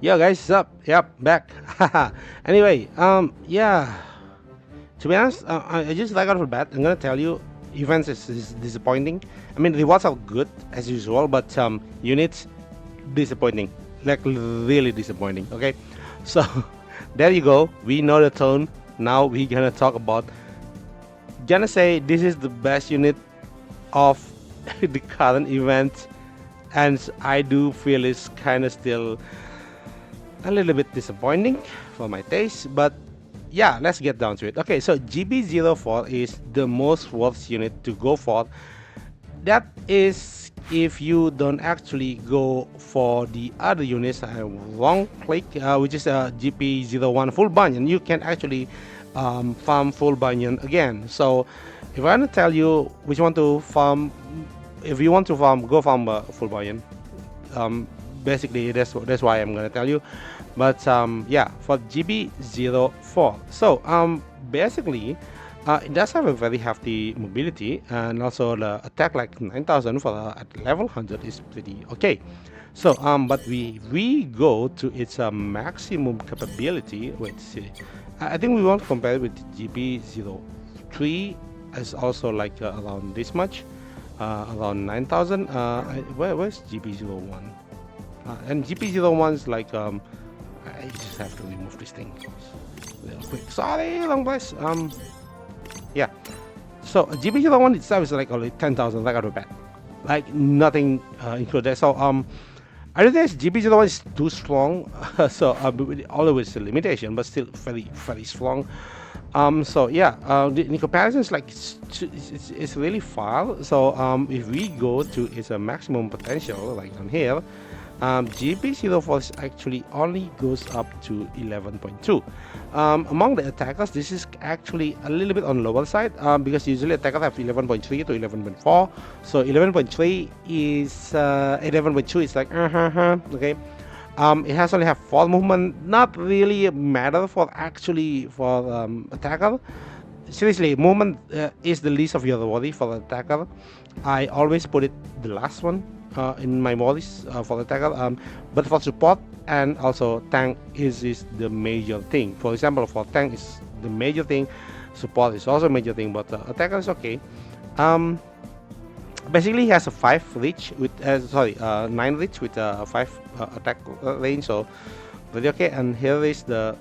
Yo guys, what's up? Yep, back. Anyway, yeah. To be honest, I just like out of the bat. I'm gonna tell you, events is disappointing. I mean, rewards are good as usual, but units disappointing, like really disappointing. Okay, so there you go. We know the tone. Now we gonna talk about. Gonna say this is the best unit of the current event, and I do feel it's kind of still a little bit disappointing for my taste, but yeah, let's get down to it. Okay, so GB04 is the most worth unit to go for. That is if you don't actually go for the other units. Wrong click, which is a GP01 full banyan. You can actually farm full banyan again. So if I want to tell you which one to farm, if you want to farm, go farm full banyan. um, Basically that's why I'm gonna tell you. But yeah, for GB04, so basically it does have a very hefty mobility, and also the attack like 9000 for at level 100 is pretty okay. So but we go to its maximum capability. Wait, see, I think we want to compare it with GB03. Is also like around this much, around 9000. Where's GB01? And GP01 is like I just have to remove this thing real quick. Sorry, long place. Yeah. So GP01 itself is like only 10,000 right out of the bat, like nothing included. So I don't think GP01 is too strong. So always a limitation, but still very strong. So yeah, in comparison, it's like it's really far. So if we go to its maximum potential, like on here, GP04 actually only goes up to 11.2. Among the attackers, this is actually a little bit on lower side, because usually attackers have 11.3 to 11.4. So 11.3 is 11.2 is like okay. It has only have 4 movement, not really matter for actually for attacker. Seriously, movement is the least of your worry for the attacker. I always put it the last one in my worries for the attacker. But for support and also tank is the major thing. For example, for tank is the major thing, support is also a major thing, but attacker is okay. Basically, he has a 5 reach with 9 reach with 5 attack range, so very okay. And here is the,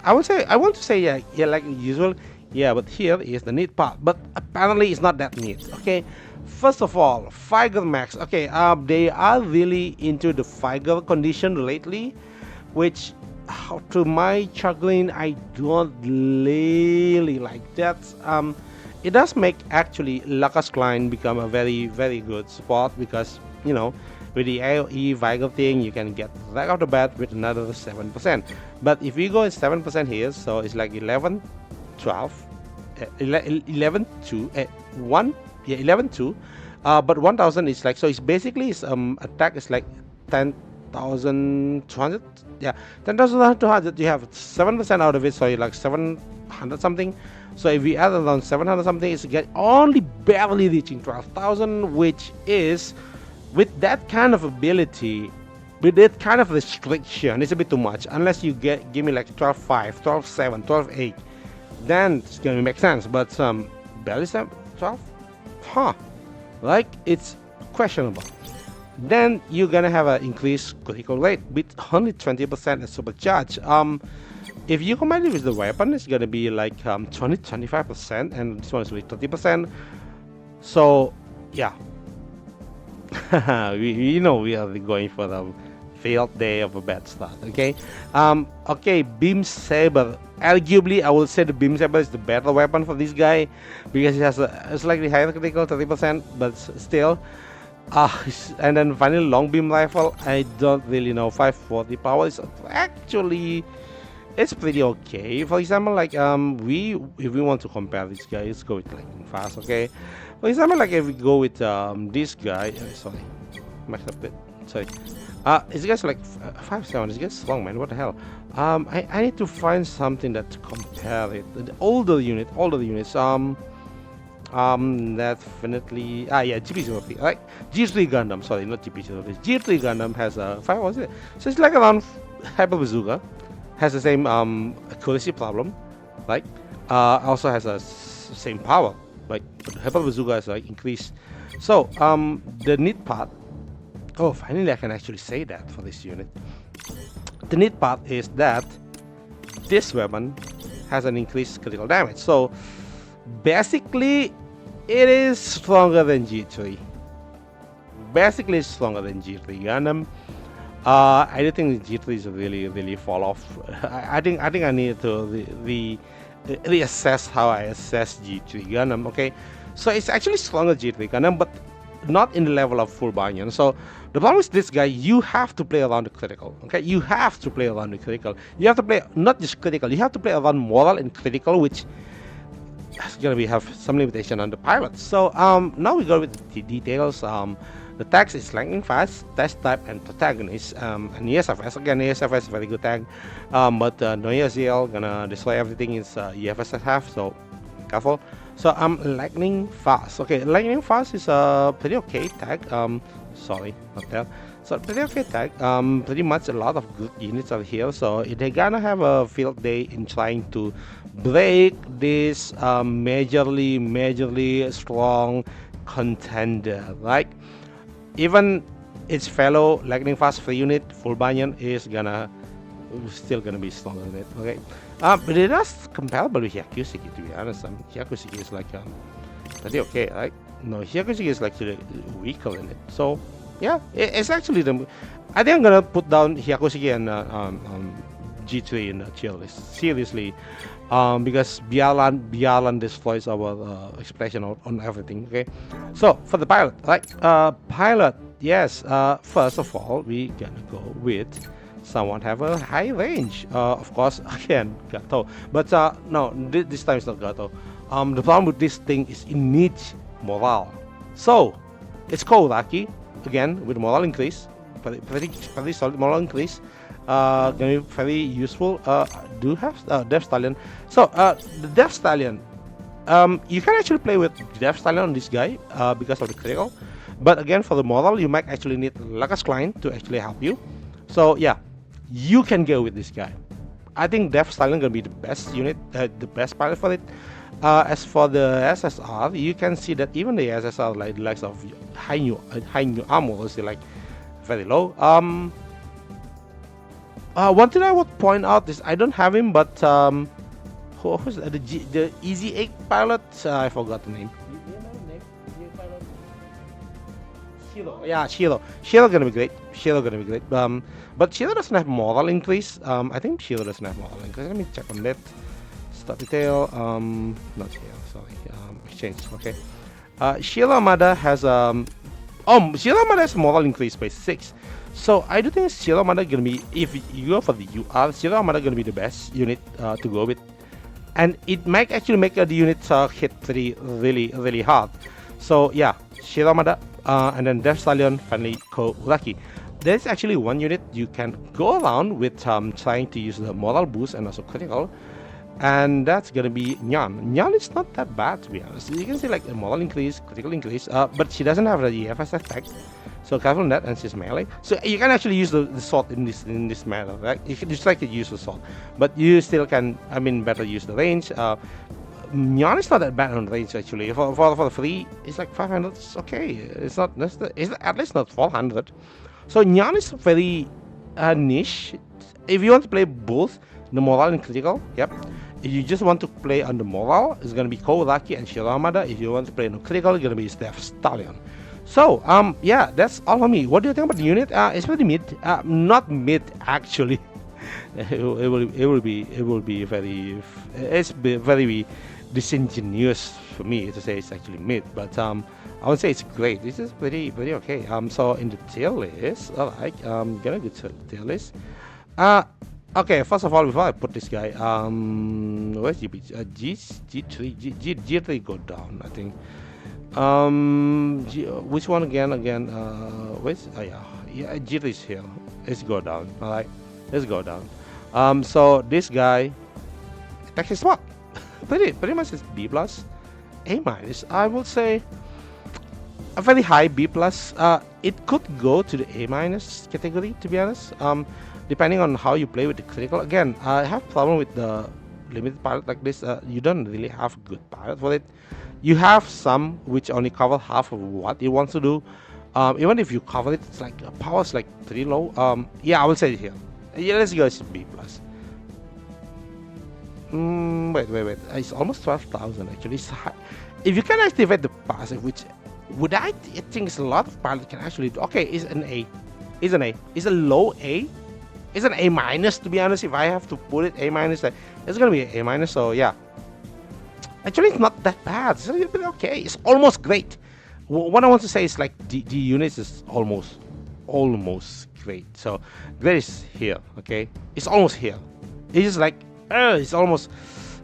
I want to say yeah, like usual, yeah, but here is the neat part. But apparently, it's not that neat. Okay, first of all, Figer Max. Okay, they are really into the Figer condition lately, which to my chagrin, I don't really like that. It does make actually Lucas Klein become a very good support, because with the AoE Vigal thing you can get right off the bat with another 7%. But if we go at 7% here, so it's like 11 12 11 2 1, yeah, 11 2. But 1000 is like, so it's basically attack is like 10,200, yeah, 10,200. You have 7% out of it, so you're like 700 something. So if we add around 700 something, it's get only barely reaching 12,000, which is, with that kind of ability, with that kind of restriction, it's a bit too much. Unless you give me like 12.5, 12.7, 12.8, then it's gonna make sense. But barely 12, huh? Like, it's questionable. Then you're gonna have an increased critical rate with only 20% as supercharge. If you combine it with the weapon, it's gonna be like 25%, and this one is really 30%. So yeah, we know we are going for the failed day of a bad start. Okay, okay, Beam Saber. Arguably, I would say the Beam Saber is the better weapon for this guy, because it has a slightly higher critical, 30%, but still. And then finally, long beam rifle. I don't really know. 540 power is actually, it's pretty okay. For example, like if we want to compare this guy, let's go with lightning fast. Okay, for example, like if we go with this guy, sorry, messed up it. Sorry. This guy's like 5.7. This guy's strong, man. What the hell? I need to find something that to compare it. The older units. Definitely. Yeah, GP03. Right, G3 Gundam. Sorry, not GP03. G3 Gundam has a five. Was it? So it's like around Hyper Bazooka. Has the same accuracy problem, right? Also has a same power, like Hyper Bazooka has like increased. So the neat part. Oh, finally I can actually say that for this unit. The neat part is that this weapon has an increased critical damage. So basically, it is stronger than G3. Basically, it's stronger than G3 Gundam. I do think G3 is really fall off. I think I need to reassess how I assess G3 Gundam. Okay, so it's actually stronger G3 Gundam, but not in the level of full Banyan. So the problem is this guy, you have to play around the critical. Okay, you have to play around the critical. You have to play not just critical. You have to play around moral and critical, which is gonna have some limitation on the pilot. So now we go with the details. The tags is lightning fast, test type, and protagonist. And ESFS again, ESFS is very good tag, but no ESL gonna destroy everything. It's EFS half, so careful. So lightning fast. Okay, lightning fast is a pretty okay tag. Sorry, not that. So pretty okay tag. Pretty much a lot of good units are here. So they're gonna have a field day in trying to break this majorly strong contender, right? Even its fellow lightning fast free unit full banyan is still gonna be stronger than it. Okay, but it is comparable with Hyakuseki, to be honest. Hyakuseki is like pretty okay, right? No, Hyakuseki is like weaker in it. So yeah, it's actually the. I think I'm gonna put down Hyakuseki and G3 in the tier list seriously, because Byalan destroys our expression on everything. Okay, so for the pilot, right? Pilot, yes. First of all, we gonna go with someone have a high range. Of course, again, Gato. But no, this time it's not Gato. The problem with this thing is it needs morale. So it's Kouraki again with morale increase. Very solid morale increase. Gonna be very useful. Do have Death Stallion. So the Death Stallion, you can actually play with Death Stallion on this guy because of the critical. But again, for the morale, you might actually need Lucas Klein to actually help you. So yeah, you can go with this guy. I think Death Stallion gonna be the best unit, the best pilot for it. As for the SSR, you can see that even the SSR, like the likes of high new armor, is like very low. One thing I would point out is I don't have him, but who's the Easy 8 pilot? I forgot the name. Shiro. Yeah, Shiro. Shiro gonna be great. But Shiro doesn't have moral increase. I think Shiro doesn't have moral increase. Let me check on that. Start detail. Not here. Sorry. Exchange. Okay. Shiro Amada has Shiro Amada has moral increase by 6. So I do think Shiro Amada gonna be, if you go for the UR, Shiro Amada gonna be the best unit to go with, and it might actually make the units hit really hard. So yeah, Shiro Amada, and then Death Stallion, finally Kouraki. There's actually one unit you can go around with trying to use the moral boost and also critical, and that's gonna be Nyan. Nyan is not that bad, to be honest. You can see like a moral increase, critical increase, but she doesn't have the EFS effect. So careful on that, and she's melee. So you can actually use the sword in this manner, right? You can just like to use the sword, but you still can. I mean, better use the range. Nyan is not that bad on range actually. For the free, it's like 500. It's okay. It's not. It's at least not 400. So Nyan is very niche. If you want to play both the moral and critical, yep. If you just want to play on the moral, it's gonna be Kouraki and Shiro Amada. If you want to play on the critical, it's gonna be Death Stallion. So yeah, that's all for me. What do you think about the unit? It's pretty mid. Not mid actually. it will be very disingenuous for me to say it's actually mid, but I would say it's great. This is pretty okay. So in the tier list, alright, get a good tier list. Okay, first of all, before I put this guy, where's GP? G3 go down, I think. Which one again? Where's? Oh yeah, G3 is here. Let's go down. All right, let's go down. So this guy, attack is what? Pretty much it's B plus. A minus. I will say a very high B plus. It could go to the A minus category, to be honest. Depending on how you play with the critical. Again, I have problem with the limited pilot like this. You don't really have good pilot for it. You have some which only cover half of what it wants to do. Even if you cover it, it's like power's like pretty low. Yeah, I will say it here. Yeah, let's go to B plus. Wait. It's almost 12,000 actually. It's high. If you can activate the passive, which would I think it's a lot of pilots can actually do. Okay, it's an A. It's an A. It's a low A. It's an A minus, to be honest. If I have to put it A minus, it's gonna be an A minus. So yeah, actually it's not that bad. It's a little bit okay. It's almost great. What I want to say is like the units is almost great. So great is here. Okay, it's almost here. It's just like it's almost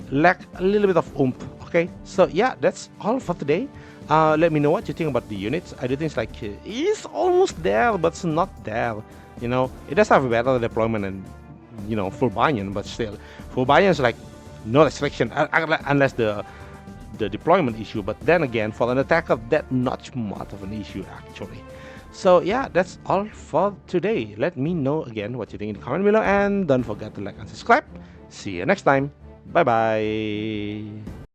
lack a little bit of oomph. Okay, so yeah, that's all for today. Let me know what you think about the units. I do think it's like it's almost there, but it's not there. You know, it does have a better deployment than full Banyan, but still, full Banyan is like no restriction unless the deployment issue. But then again, for an attacker, that's not much of an issue actually. So yeah, that's all for today. Let me know again what you think in the comment below, and don't forget to like and subscribe. See you next time. Bye bye.